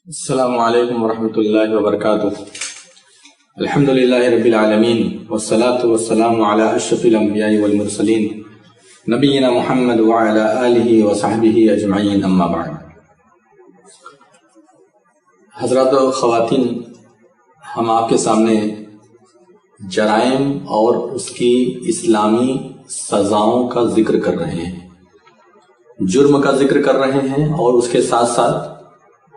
السلام علیکم ورحمۃ اللہ وبرکاتہ۔ الحمد للہ رب العالمین والصلاة والسلام علی اشرف الانبیاء والمرسلین نبینا محمد وعلی آلہ وصحبہ اجمعین، اما بعد۔ حضرات و خواتین، ہم آپ کے سامنے جرائم اور اس کی اسلامی سزاؤں کا ذکر کر رہے ہیں، جرم کا ذکر کر رہے ہیں، اور اس کے ساتھ ساتھ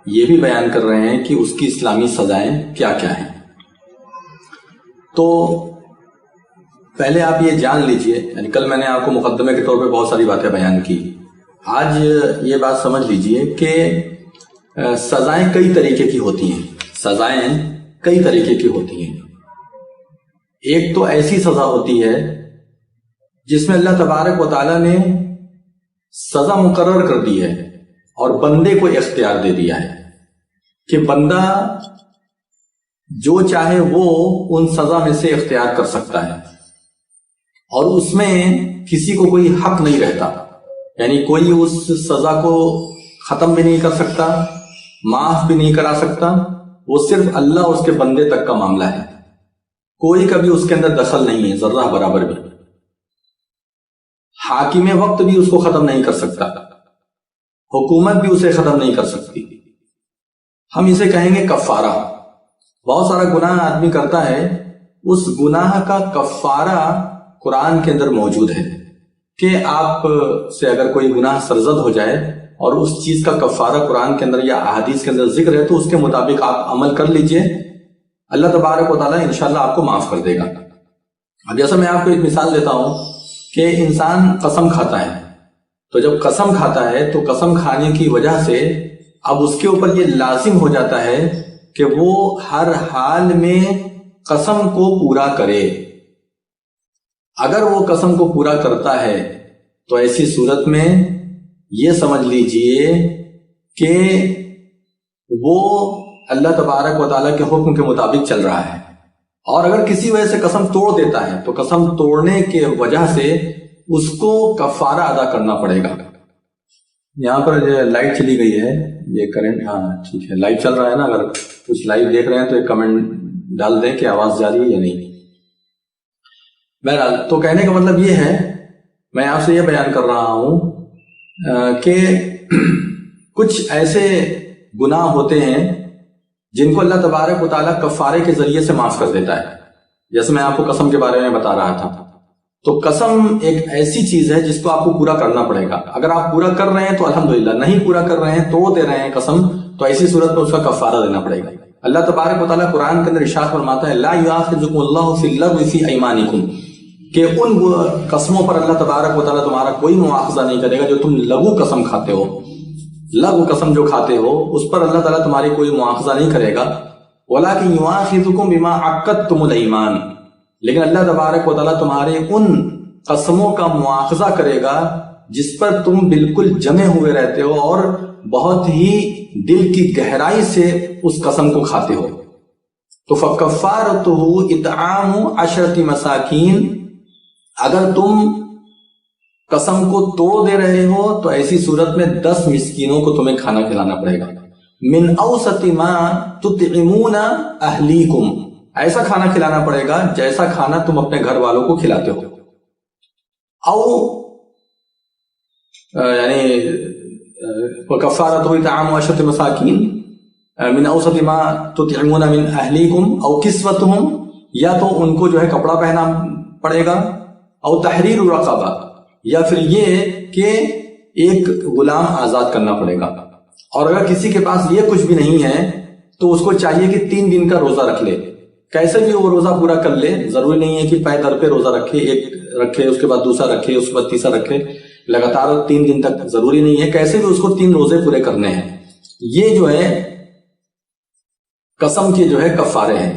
یہ بھی بیان کر رہے ہیں کہ اس کی اسلامی سزائیں کیا کیا ہیں۔ تو پہلے آپ یہ جان لیجئے، یعنی کل میں نے آپ کو مقدمے کے طور پہ بہت ساری باتیں بیان کی، آج یہ بات سمجھ لیجئے کہ سزائیں کئی طریقے کی ہوتی ہیں، سزائیں کئی طریقے کی ہوتی ہیں۔ ایک تو ایسی سزا ہوتی ہے جس میں اللہ تبارک و تعالیٰ نے سزا مقرر کر دی ہے اور بندے کو اختیار دے دیا ہے کہ بندہ جو چاہے وہ ان سزا میں سے اختیار کر سکتا ہے، اور اس میں کسی کو کوئی حق نہیں رہتا، یعنی کوئی اس سزا کو ختم بھی نہیں کر سکتا، معاف بھی نہیں کرا سکتا، وہ صرف اللہ اور اس کے بندے تک کا معاملہ ہے، کوئی کبھی اس کے اندر دخل نہیں ہے ذرہ برابر بھی۔ حاکم وقت بھی اس کو ختم نہیں کر سکتا، حکومت بھی اسے ختم نہیں کر سکتی۔ ہم اسے کہیں گے کفارہ۔ بہت سارا گناہ آدمی کرتا ہے، اس گناہ کا کفارہ قرآن کے اندر موجود ہے کہ آپ سے اگر کوئی گناہ سرزد ہو جائے اور اس چیز کا کفارہ قرآن کے اندر یا احادیث کے اندر ذکر ہے تو اس کے مطابق آپ عمل کر لیجئے، اللہ تبارک و تعالیٰ انشاءاللہ آپ کو معاف کر دے گا۔ اب جیسا میں آپ کو ایک مثال دیتا ہوں کہ انسان قسم کھاتا ہے، تو جب قسم کھاتا ہے تو قسم کھانے کی وجہ سے اب اس کے اوپر یہ لازم ہو جاتا ہے کہ وہ ہر حال میں قسم کو پورا کرے۔ اگر وہ قسم کو پورا کرتا ہے تو ایسی صورت میں یہ سمجھ لیجئے کہ وہ اللہ تبارک و تعالیٰ کے حکم کے مطابق چل رہا ہے، اور اگر کسی وجہ سے قسم توڑ دیتا ہے تو قسم توڑنے کے وجہ سے اس کو کفارہ ادا کرنا پڑے گا۔ یہاں پر جو لائٹ چلی گئی ہے، یہ کرنٹ، ہاں ٹھیک ہے، لائیو چل رہا ہے نا، اگر کچھ لائیو دیکھ رہے ہیں تو ایک کمنٹ ڈال دیں کہ آواز جاری ہے یا نہیں۔ بہرحال تو کہنے کا مطلب یہ ہے، میں آپ سے یہ بیان کر رہا ہوں کہ کچھ ایسے گناہ ہوتے ہیں جن کو اللہ تبارک و تعالیٰ کفارے کے ذریعے سے معاف کر دیتا ہے، جیسے میں آپ کو قسم کے بارے میں بتا رہا تھا۔ تو قسم ایک ایسی چیز ہے جس کو آپ کو پورا کرنا پڑے گا، اگر آپ پورا کر رہے ہیں تو الحمدللہ، نہیں پورا کر رہے ہیں، توڑ دے رہے ہیں قسم، تو ایسی صورت میں اس کا کفارہ دینا پڑے گا۔ اللہ تبارک و تعالیٰ قرآن کے اندر ارشاد فرماتا ہے لا یؤاخذکم اللہ فی اللغو فی ایمانکم، کہ ان قسموں پر اللہ تبارک و تعالیٰ تمہارا کوئی مواخذہ نہیں کرے گا جو تم لغو قسم کھاتے ہو، لغو قسم جو کھاتے ہو اس پر اللہ تعالیٰ تمہاری کوئی مواخذہ نہیں کرے گا، ولکن یؤاخذکم بما عقدتم الایمان، لیکن اللہ تبارک و تعالیٰ تمہارے ان قسموں کا مواخذہ کرے گا جس پر تم بالکل جمے ہوئے رہتے ہو اور بہت ہی دل کی گہرائی سے اس قسم کو کھاتے ہو۔ تو فَكَفَّارَتُهُ إِطْعَامُ 10 مساکین، اگر تم قسم کو توڑ دے رہے ہو تو ایسی صورت میں 10 مسکینوں کو تمہیں کھانا کھلانا پڑے گا۔ مِنْ أَوْسَطِ مَا تُطْعِمُونَ أَهْلِيكُمْ، ایسا کھانا کھلانا پڑے گا جیسا کھانا تم اپنے گھر والوں کو کھلاتے ہو۔ او یعنی وَكَفَّارَتُهُ إِطْعَامُ 10 مساکین من اوسط ما تطعمون من اہلیکم او کسوتہم، یا تو ان کو جو ہے کپڑا پہنا پڑے گا، او تحریر رقبہ، یا پھر یہ کہ ایک غلام آزاد کرنا پڑے گا۔ اور اگر کسی کے پاس یہ کچھ بھی نہیں ہے تو اس کو چاہیے کہ 3 دن کا روزہ رکھ لے، کیسے بھی وہ روزہ پورا کر لے، ضروری نہیں ہے کہ پے در پہ روزہ رکھے، ایک رکھے اس کے بعد دوسرا رکھے اس کے بعد تیسرا رکھے، لگاتار 3 دن تک ضروری نہیں ہے، کیسے بھی اس کو 3 روزے پورے کرنے ہیں۔ یہ جو ہے قسم کے جو ہے کفارے ہیں۔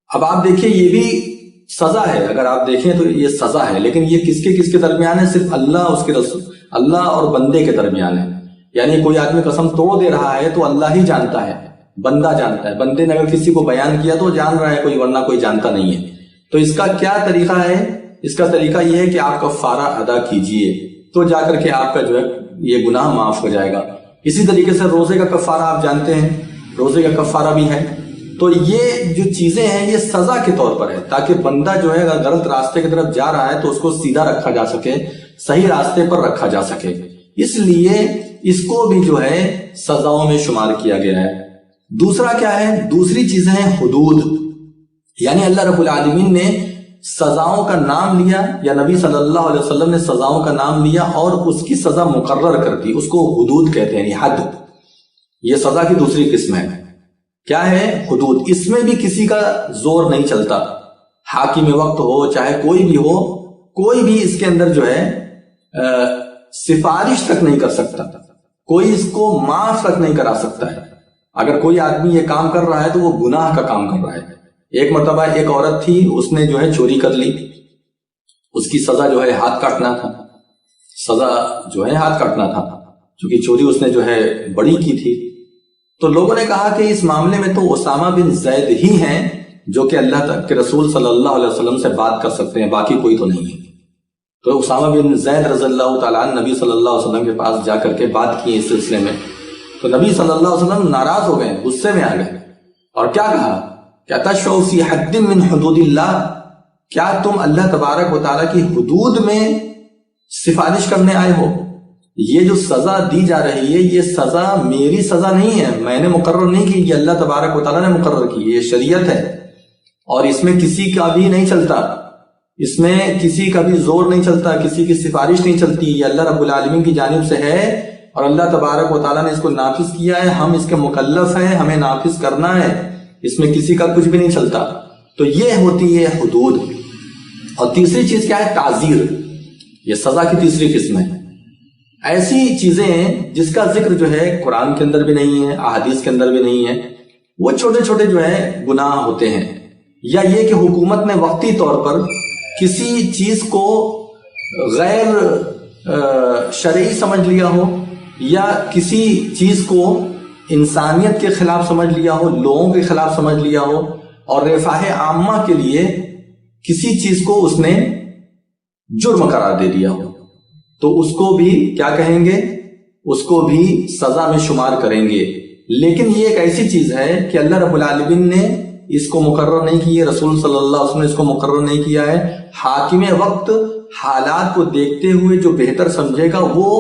اب آپ دیکھیے یہ بھی سزا ہے، اگر آپ دیکھیں تو یہ سزا ہے، لیکن یہ کس کے درمیان ہے؟ صرف اللہ اس کے رسول، اللہ اور بندے کے درمیان ہے۔ یعنی کوئی آدمی قسم توڑ دے رہا ہے تو اللہ ہی جانتا ہے، بندہ جانتا ہے، بندے نے اگر کسی کو بیان کیا تو جان رہا ہے کوئی، ورنہ کوئی جانتا نہیں ہے۔ تو اس کا کیا طریقہ ہے؟ اس کا طریقہ یہ ہے کہ آپ کفارہ ادا کیجئے، تو جا کر کے آپ کا جو ہے یہ گناہ معاف ہو جائے گا۔ اسی طریقے سے روزے کا کفارہ آپ جانتے ہیں، روزے کا کفارہ بھی ہے. تو یہ جو چیزیں ہیں یہ سزا کے طور پر ہے، تاکہ بندہ جو ہے اگر غلط راستے کی طرف جا رہا ہے تو اس کو سیدھا رکھا جا سکے، صحیح راستے پر رکھا جا سکے. اس لیے اس کو بھی جو ہے سزاؤں میں شمار کیا گیا ہے. دوسرا کیا ہے؟ دوسری چیزیں ہیں حدود. یعنی اللہ رب العالمین نے سزاؤں کا نام لیا، یا نبی صلی اللہ علیہ وسلم نے سزاؤں کا نام لیا اور اس کی سزا مقرر کر دی. اس کو حدود کہتے ہیں، یعنی حد. یہ سزا کی دوسری قسم ہے. کیا ہے؟ حدود. اس میں بھی کسی کا زور نہیں چلتا. حاکم وقت ہو چاہے کوئی بھی ہو، کوئی بھی اس کے اندر جو ہے سفارش تک نہیں کر سکتا، کوئی اس کو معاف تک نہیں کرا سکتا ہے. اگر کوئی آدمی یہ کام کر رہا ہے تو وہ گناہ کا کام کر رہا ہے. ایک مرتبہ ایک عورت تھی، اس نے جو ہے چوری کر لی، اس کی سزا جو ہے ہاتھ کاٹنا تھا. سزا جو ہے ہاتھ کاٹنا تھا، کیونکہ چوری اس نے جو ہے بڑی کی تھی. تو لوگوں نے کہا کہ اس معاملے میں تو اسامہ بن زید ہی ہیں جو کہ اللہ کے رسول صلی اللہ علیہ وسلم سے بات کر سکتے ہیں، باقی کوئی تو نہیں ہے. تو اسامہ بن زید رضی اللہ تعالیٰ عنہ نبی صلی اللہ علیہ وسلم کے پاس جا کر کے بات کی اس سلسلے میں. تو نبی صلی اللہ علیہ وسلم ناراض ہو گئے، غصے میں آ گئے، اور کیا کہا کہ اتشفع فی حد من حدود اللہ، کیا تم اللہ تبارک و تعالیٰ کی حدود میں سفارش کرنے آئے ہو؟ یہ جو سزا دی جا رہی ہے یہ سزا میری سزا نہیں ہے، میں نے مقرر نہیں کی، یہ اللہ تبارک و تعالیٰ نے مقرر کی. یہ شریعت ہے اور اس میں کسی کا بھی نہیں چلتا، اس میں کسی کا بھی زور نہیں چلتا، کسی کی سفارش نہیں چلتی. یہ اللہ رب العالمین کی جانب سے ہے اور اللہ تبارک و تعالیٰ نے اس کو نافذ کیا ہے. ہم اس کے مکلف ہیں، ہمیں نافذ کرنا ہے، اس میں کسی کا کچھ بھی نہیں چلتا. تو یہ ہوتی ہے حدود. اور تیسری چیز کیا ہے؟ تعزیر. یہ سزا کی تیسری قسم ہے. ایسی چیزیں جس کا ذکر جو ہے قرآن کے اندر بھی نہیں ہے، احادیث کے اندر بھی نہیں ہے، وہ چھوٹے چھوٹے جو ہے گناہ ہوتے ہیں. یا یہ کہ حکومت نے وقتی طور پر کسی چیز کو غیر شرعی سمجھ لیا ہو، یا کسی چیز کو انسانیت کے خلاف سمجھ لیا ہو، لوگوں کے خلاف سمجھ لیا ہو، اور رفاہ عامہ کے لیے کسی چیز کو اس نے جرم قرار دے دیا ہو، تو اس کو بھی کیا کہیں گے؟ اس کو بھی سزا میں شمار کریں گے. لیکن یہ ایک ایسی چیز ہے کہ اللہ رب العالمین نے اس کو مقرر نہیں کی ہے، رسول صلی اللہ علیہ وسلم نے اس کو مقرر نہیں کیا ہے. حاکم وقت حالات کو دیکھتے ہوئے جو بہتر سمجھے گا وہ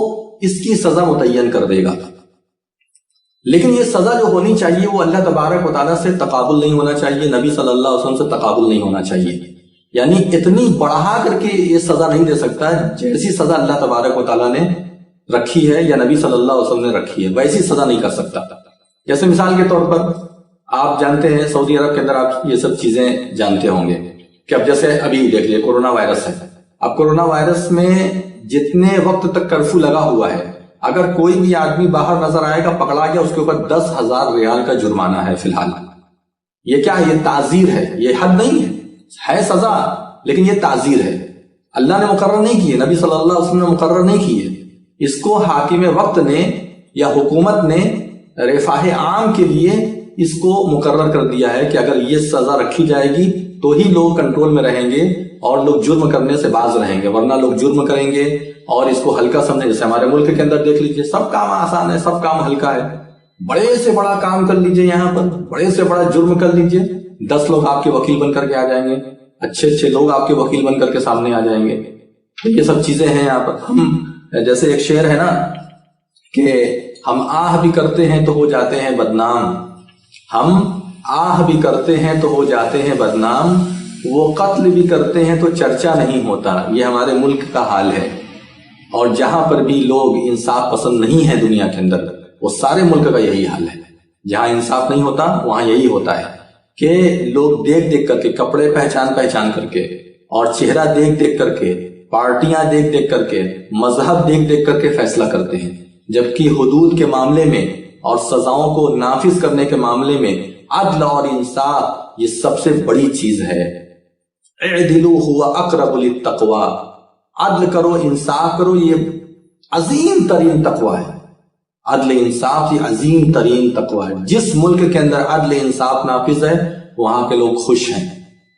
اس کی سزا متعین کر دے گا. لیکن یہ سزا جو ہونی چاہیے وہ اللہ تبارک و تعالیٰ سے تقابل نہیں ہونا چاہیے، نبی صلی اللہ علیہ وسلم سے تقابل نہیں ہونا چاہیے. یعنی اتنی بڑھا کر کے یہ سزا نہیں دے سکتا، جیسی سزا اللہ تبارک و تعالیٰ نے رکھی ہے یا نبی صلی اللہ علیہ وسلم نے رکھی ہے ویسی سزا نہیں کر سکتا. جیسے مثال کے طور پر آپ جانتے ہیں سعودی عرب کے اندر آپ یہ سب چیزیں جانتے ہوں گے کہ اب جیسے ابھی دیکھ لیے کورونا وائرس ہے. اب کورونا وائرس میں جتنے وقت تک کرفیو لگا ہوا ہے، اگر کوئی بھی آدمی باہر نظر آئے گا پکڑا گیا، اس کے اوپر 10,000 ریال کا جرمانہ ہے. فی الحال یہ کیا ہے؟ یہ تعزیر ہے، یہ حد نہیں ہے سزا، لیکن یہ تعزیر ہے. اللہ نے مقرر نہیں کی ہے، نبی صلی اللہ علیہ وسلم نے مقرر نہیں کی ہے. اس کو حاکم وقت نے یا حکومت نے رفاہ عام کے لیے اس کو مقرر کر دیا ہے کہ اگر یہ سزا رکھی جائے گی تو ہی لوگ کنٹرول میں رہیں گے اور لوگ جرم کرنے سے باز رہیں گے، ورنہ لوگ جرم کریں گے اور اس کو ہلکا سمجھیں. جیسے ہمارے ملک کے اندر دیکھ لیجئے سب کام آسان ہے، سب کام ہلکا ہے. بڑے سے بڑا کام کر لیجئے، یہاں پر بڑے سے بڑا جرم کر لیجئے، 10 لوگ آپ کے وکیل بن کر کے آ جائیں گے، اچھے لوگ آپ کے وکیل بن کر کے سامنے آ جائیں گے. یہ سب چیزیں ہیں یہاں پر. ہم جیسے ایک شعر ہے نا کہ ہم آہ بھی کرتے ہیں تو ہو جاتے ہیں بدنام، ہم آہ بھی کرتے ہیں تو ہو جاتے ہیں بدنام، وہ قتل بھی کرتے ہیں تو چرچا نہیں ہوتا. یہ ہمارے ملک کا حال ہے. اور جہاں پر بھی لوگ انصاف پسند نہیں ہے دنیا کے اندر، وہ سارے ملک کا یہی حال ہے. جہاں انصاف نہیں ہوتا وہاں یہی ہوتا ہے کہ لوگ دیکھ کر کے، کپڑے پہچان کر کے، اور چہرہ دیکھ کر کے، پارٹیاں دیکھ کر کے، مذہب دیکھ کر کے فیصلہ کرتے ہیں. جبکہ حدود کے معاملے میں اور سزاؤں کو نافذ کرنے کے معاملے میں عدل اور انصاف یہ سب سے بڑی چیز ہے. اعدلوا هو اقرب للتقوی، عدل کرو، انصاف کرو، یہ عظیم ترین تقوی ہے. عدل انصاف یہ عظیم ترین تقوی ہے. جس ملک کے اندر عدل انصاف نافذ ہے وہاں کے لوگ خوش ہیں،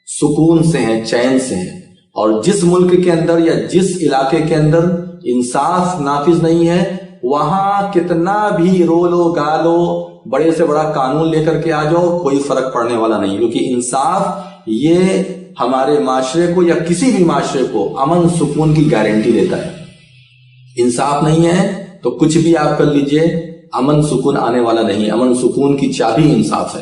سکون سے ہیں، چین سے ہیں. اور جس ملک کے اندر یا جس علاقے کے اندر انصاف نافذ نہیں ہے وہاں کتنا بھی رولو گالو بڑے سے بڑا قانون لے کر کے آ جاؤ، کوئی فرق پڑنے والا نہیں، کیونکہ انصاف یہ ہمارے معاشرے کو یا کسی بھی معاشرے کو امن سکون کی گارنٹی دیتا ہے۔ انصاف نہیں ہے تو کچھ بھی آپ کر لیجئے، امن سکون آنے والا نہیں۔ امن سکون کی چابی انصاف ہے۔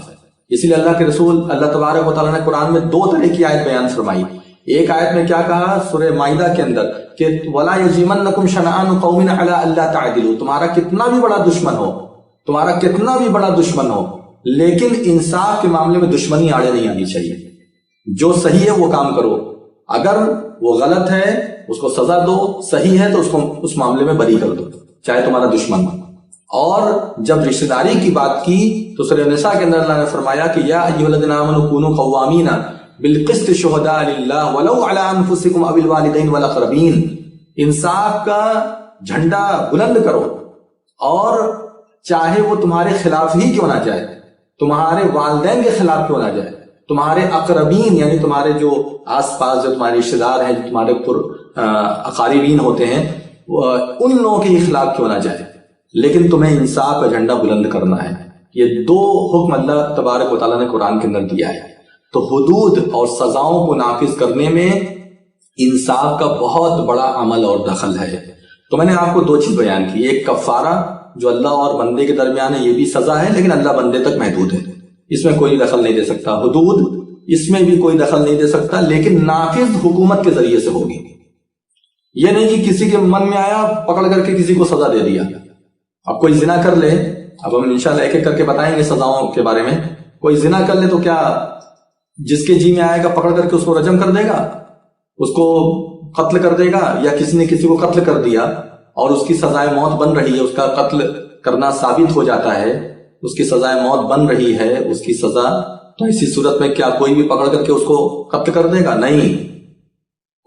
اسی لیے اللہ کے رسول اللہ تبارک و تعالیٰ نے قرآن میں 2 طرح کی آیت بیان فرمائی۔ ایک آیت میں کیا کہا سورہ مائدہ کے اندر کہ وَلَا يَجْرِمَنَّكُمْ شَنَآنُ قَوْمٍ عَلَىٰ أَلَّا تَعْدِلُوا، تمہارا کتنا بھی بڑا دشمن ہو، تمہارا کتنا بھی بڑا دشمن ہو، لیکن انصاف کے معاملے میں دشمنی آڑے نہیں آنی چاہیے۔ جو صحیح ہے وہ کام کرو، اگر وہ غلط ہے اس کو سزا دو، صحیح ہے تو اس کو اس معاملے میں بری کر دو، چاہے تمہارا دشمن ہو۔ اور جب رشتہ داری کی بات کی تو سورہ نساء کے اندر اللہ نے فرمایا کہ یا ایھا الذین آمنوا کونوا قوامین بالقسط شہداء للہ ولو علی انفسکم او الوالدین والاقربین، انصاف کا جھنڈا بلند کرو، اور چاہے وہ تمہارے خلاف ہی کیوں نہ جائے، تمہارے والدین کے خلاف کیوں نہ جائے، تمہارے اقربین یعنی تمہارے جو آس پاس جو تمہارے رشتہ دار ہیں، جو تمہارے اقاربین ہوتے ہیں، ان لوگوں کے خلاف کیوں نہ جائے، لیکن تمہیں انصاف کا جھنڈا بلند کرنا ہے۔ یہ 2 حکم اللہ تبارک و تعالیٰ نے قرآن کے اندر دیا ہے۔ تو حدود اور سزاؤں کو نافذ کرنے میں انصاف کا بہت بڑا عمل اور دخل ہے۔ تو میں نے آپ کو 2 چیز بیان کی، ایک کفارہ جو اللہ اور بندے کے درمیان ہے، یہ بھی سزا ہے لیکن اللہ بندے تک محدود ہے، اس میں کوئی دخل نہیں دے سکتا۔ حدود اس میں بھی کوئی دخل نہیں دے سکتا، لیکن نافذ حکومت کے ذریعے سے ہوگی۔ یہ نہیں کہ کسی کے من میں آیا پکڑ کر کے کسی کو سزا دے دیا۔ اب کوئی زنا کر لے، اب ہم انشاءاللہ ایک ایک کر کے بتائیں گے سزاؤں کے بارے میں، کوئی زنا کر لے تو کیا جس کے جی میں آئے گا پکڑ کر کے اس کو رجم کر دے گا، اس کو قتل کر دے گا، یا کسی نے کسی کو قتل کر دیا اور اس کی سزائے موت بن رہی ہے، اس کا قتل کرنا ثابت ہو جاتا ہے، اس کی سزائے موت بن رہی ہے، اس کی سزا، تو اسی صورت میں کیا کوئی بھی پکڑ کر کے اس کو قتل کر دے گا؟ نہیں،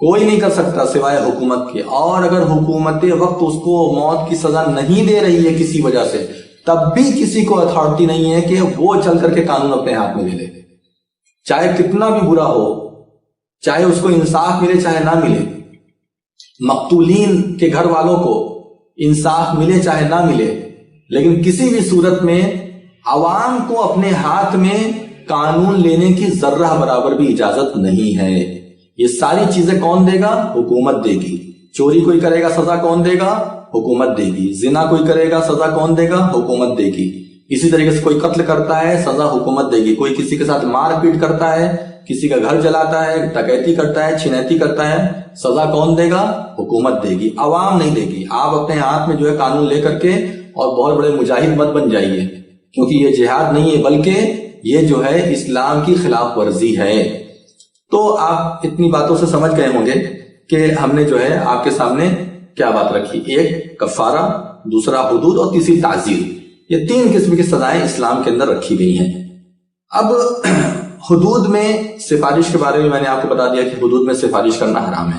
کوئی نہیں کر سکتا سوائے حکومت کے۔ اور اگر حکومت وقت اس کو موت کی سزا نہیں دے رہی ہے کسی وجہ سے، تب بھی کسی کو اتھارٹی نہیں ہے کہ وہ چل کر کے قانون اپنے ہاتھ میں لے لے، چاہے کتنا بھی برا ہو، چاہے اس کو انصاف ملے چاہے نہ ملے، مقتولین کے گھر والوں کو انصاف ملے چاہے نہ ملے، لیکن کسی بھی صورت میں عوام کو اپنے ہاتھ میں قانون لینے کی ذرہ برابر بھی اجازت نہیں ہے۔ یہ ساری چیزیں کون دے گا؟ حکومت دے گی۔ چوری کوئی کرے گا سزا کون دے گا؟ حکومت دے گی۔ زنا کوئی کرے گا سزا کون دے گا؟ حکومت دے گی۔ اسی طریقے سے کوئی قتل کرتا ہے سزا حکومت دے گی۔ کوئی کسی کے ساتھ مار پیٹ کرتا ہے، کسی کا گھر جلاتا ہے، ڈکیتی کرتا ہے، چھینیتی کرتا ہے، سزا کون دے گا؟ حکومت دے گی، عوام نہیں دے گی۔ آپ اپنے ہاتھ میں جو ہے قانون لے کر کے اور بہت بڑے مجاہد مت بن جائیے، کیونکہ یہ جہاد نہیں ہے بلکہ یہ جو ہے اسلام کی خلاف ورزی ہے۔ تو آپ اتنی باتوں سے سمجھ گئے ہوں گے کہ ہم نے جو ہے آپ کے سامنے کیا بات رکھی، ایک کفارہ، دوسرا حدود، اور تیسری تعزیر۔ یہ 3 قسم کی سزائیں اسلام کے اندر رکھی گئی ہیں۔ اب حدود میں سفارش کے بارے میں نے آپ کو بتا دیا کہ حدود میں سفارش کرنا حرام ہے۔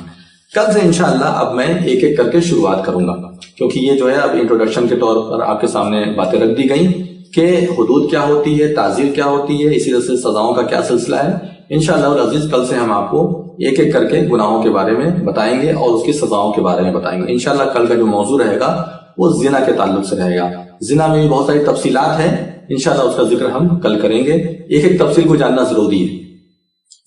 کل سے انشاءاللہ اب میں ایک ایک کر کے شروعات کروں گا، کیونکہ یہ جو ہے اب انٹروڈکشن کے طور پر آپ کے سامنے باتیں رکھ دی گئیں کہ حدود کیا ہوتی ہے، تعزیر کیا ہوتی ہے، اسی طرح سے سزاؤں کا کیا سلسلہ ہے۔ انشاءاللہ العزیز کل سے ہم آپ کو ایک ایک کر کے گناہوں کے بارے میں بتائیں گے اور اس کی سزاؤں کے بارے میں بتائیں گے۔ انشاءاللہ کل کا جو موضوع رہے گا وہ زنا کے تعلق سے رہے گا۔ زنا میں بھی بہت ساری تفصیلات ہیں، انشاءاللہ اس کا ذکر ہم کل کریں گے۔ ایک ایک تفصیل کو جاننا ضروری ہے۔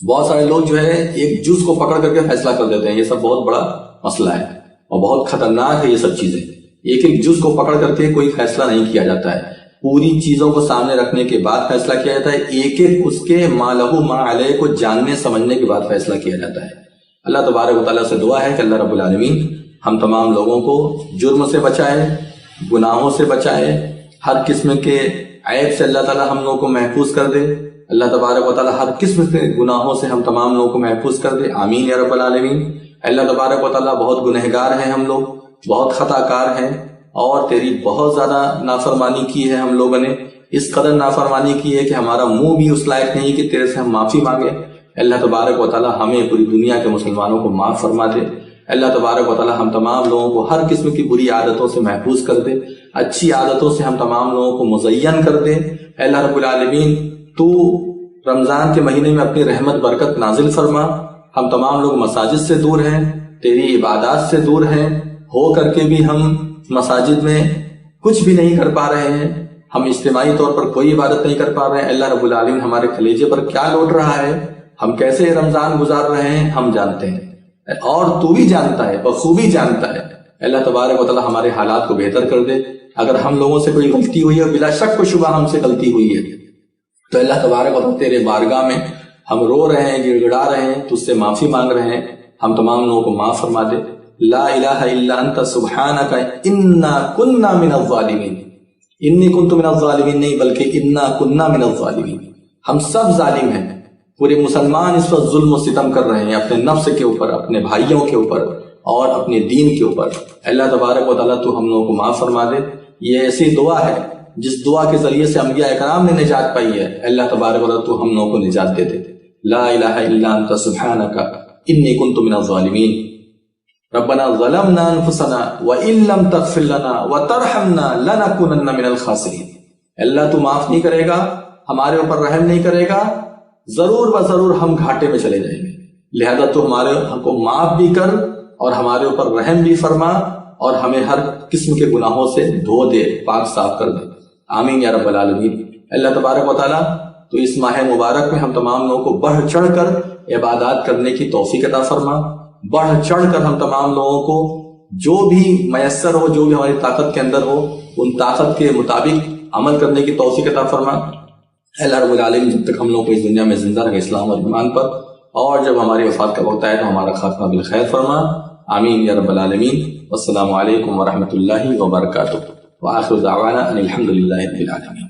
بہت سارے لوگ جو ہے ایک جز کو پکڑ کر کے فیصلہ کر دیتے ہیں، یہ سب بہت بڑا مسئلہ ہے اور بہت خطرناک ہے یہ سب چیزیں۔ ایک ایک جز کو پکڑ کر کے کوئی فیصلہ نہیں کیا جاتا ہے، پوری چیزوں کو سامنے رکھنے کے بعد فیصلہ کیا جاتا ہے، ایک ایک اس کے ما لہو ما علیہ کو جاننے سمجھنے کے بعد فیصلہ کیا جاتا ہے۔ اللہ تبارک و تعالیٰ سے دعا ہے کہ اللہ رب العالمین ہم تمام لوگوں کو جرم سے بچائے، گناہوں سے بچائے، ہر قسم کے عیب سے اللہ تعالیٰ ہم لوگوں کو محفوظ کر دے۔ اللہ تبارک و تعالیٰ ہر قسم کے گناہوں سے ہم تمام لوگوں کو محفوظ کر دے، آمین یا رب العالمین۔ اللہ تبارک و تعالیٰ بہت گنہگار ہیں ہم لوگ، بہت خطا کار ہیں، اور تیری بہت زیادہ نافرمانی کی ہے ہم لوگوں نے، اس قدر نافرمانی کی ہے کہ ہمارا منہ بھی اس لائق نہیں کہ تیرے سے ہم معافی مانگے۔ اللہ تبارک و تعالیٰ ہمیں پوری دنیا کے مسلمانوں کو معاف فرما دے۔ اللہ تبارک و تعالیٰ ہم تمام لوگوں کو ہر قسم کی بری عادتوں سے محفوظ کر دے، اچھی عادتوں سے ہم تمام لوگوں کو مزین کر دے۔ اللہ رب العالمین تو رمضان کے مہینے میں اپنی رحمت برکت نازل فرما۔ ہم تمام لوگ مساجد سے دور ہیں، تیری عبادات سے دور ہیں، ہو کر کے بھی ہم مساجد میں کچھ بھی نہیں کر پا رہے ہیں، ہم اجتماعی طور پر کوئی عبادت نہیں کر پا رہے ہیں. اللہ رب العالمین ہمارے کلیجے پر کیا لوٹ رہا ہے، ہم کیسے رمضان گزار رہے ہیں ہم جانتے ہیں، اور تو بھی جانتا ہے، بخوبی جانتا ہے. اللہ تبارک و تعالی ہمارے حالات کو بہتر کر دے. اگر ہم لوگوں سے کوئی غلطی ہوئی ہے، بلا شک و شبہ ہم سے غلطی ہوئی ہے، تو اللہ تبارک و تعالی تیرے بارگاہ میں ہم رو رہے ہیں، گڑ گڑا رہے ہیں، تجھ سے معافی مانگ رہے ہیں. ہم تمام لوگوں کو معاف فرما دے. لا الہ الا انت سبحانک انا کنا من الظالمین. انی کنت من الظالمین نہیں بلکہ انا کنا من الظالمین. ہم سب ظالم ہیں. پورے مسلمان اس وقت ظلم و ستم کر رہے ہیں اپنے نفس کے اوپر، اپنے بھائیوں کے اوپر اور اپنے دین کے اوپر. اللہ تبارک و تعالیٰ تو ہم لوگوں کو معاف فرما دے. یہ ایسی دعا ہے جس دعا کے ذریعے سے انبیاء اکرام نے نجات پائی ہے. اللہ تبارک و تعالیٰ تو ہم لوگوں کو نجات دے دے. لا الہ الا انت سبحانک انی کنت من الظالمین. ربنا ظلمنا انفسنا وان لم تغفر لنا وترحمنا لنکونن من الخاسرین. اللہ تو معاف نہیں کرے گا، ہمارے اوپر رحم نہیں کرے گا، ضرور و ضرور ہم گھاٹے میں چلے جائیں گے. لہذا تو ہمارے ہم کو معاف بھی کر اور ہمارے اوپر رحم بھی فرما اور ہمیں ہر قسم کے گناہوں سے دھو دے، پاک صاف کر دے. آمین یا رب العالمین. اللہ تبارک و تعالیٰ تو اس ماہ مبارک میں ہم تمام لوگوں کو بڑھ چڑھ کر عبادات کرنے کی توفیق عطا فرما. بڑھ چڑھ کر ہم تمام لوگوں کو جو بھی میسر ہو، جو بھی ہماری طاقت کے اندر ہو، ان طاقت کے مطابق عمل کرنے کی توفیق عطا فرما. اللہ رب العالمین جب تک ہم لوگ کو اس دنیا میں زندہ رکھے اسلام اور ایمان پر، اور جب ہماری وفات کا وقت آئے تو ہمارا خاتمہ بالخیر فرما. آمین یا رب العالمین. والسلام علیکم ورحمۃ اللہ وبرکاتہ. وآخر دعوانا ان الحمد للہ رب العالمین.